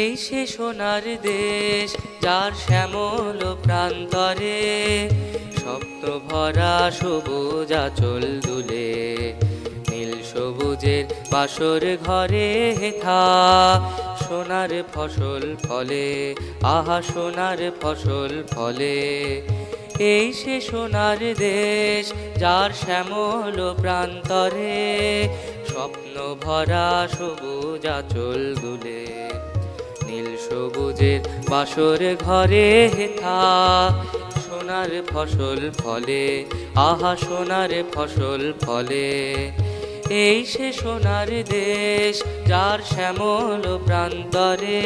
এই সে সোনার দেশ যার শ্যামল প্রান্তরে স্বপ্ন ভরা সবুজ আঁচল দুলে, নীল সবুজের বাসর ঘরে হেথা সোনার ফসল ফলে, আহা সোনার ফসল ফলে। এই সে সোনার দেশ যার শ্যামল প্রান্তরে স্বপ্ন ভরা সবুজ আঁচল দুলে, নীল সবুজের বাসর ঘরে হেথা সোনার ফসল ফলে, আহা সোনার ফসল ফলে। এই সে সোনার দেশ যার শ্যামল প্রান্তরে।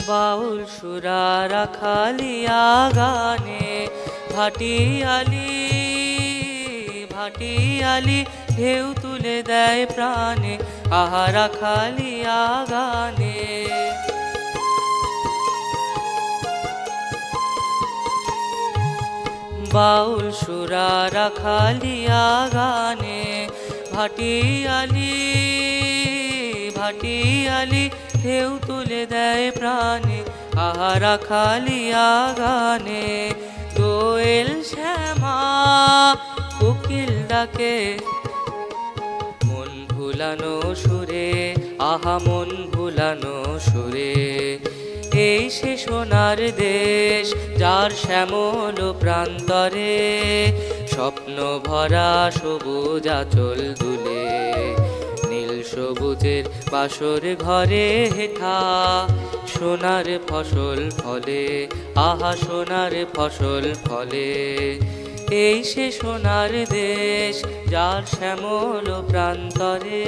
বাউল সুরা রাখালিয়া গানে ভাটিয়ালি ভাটিয়ালি ঢেউ তুলে দেয় প্রাণে, আহা রাখালিয়া গানে। বাউল সুরা রাখালিয়া গানে ভাটিয়ালি ভাটিয়ালি ঢেউ তুলে দেয় প্রাণে, আহা রাখালিয়া গানে। দোয়েল শ্যামা কোকিল ডাকে মন ভুলানো সুরে, আহা মন ভুলানো সুরে। এই সে সোনার দেশ যার শ্যামল প্রান্তরে স্বপ্ন ভরা সবুজ আঁচল দুলে, নীল সবুজের বাসর ঘরে হেথা সোনার ফসল ফলে, আহা সোনার ফসল ফলে। এই সে সোনার দেশ যার শ্যামল প্রান্তরে।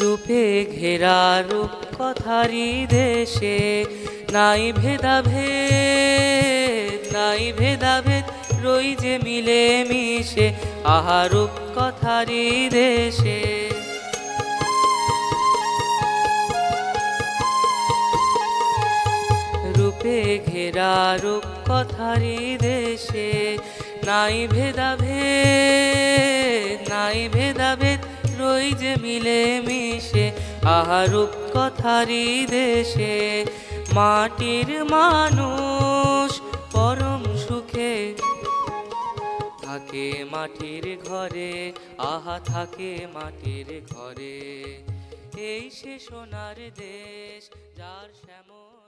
রূপে ঘেরা রূপ কথারি দেশে নাই ভেদাভেদ, নাই ভেদাভেদ রই যে মিলে মিশে, আহা রূপ কথারি দেশে। রূপে ঘেরা রূপ কথারি দেশে নাই ভেদাভেদ, নাই ভেদাভেদ রই যে মিলে মিশে, আহা রূপ কথারি দেশে। মাটির মানুষ পরম সুখে থাকে মাটির ঘরে, আহা থাকে মাটির ঘরে। এই সে সোনার দেশ যার শ্যামল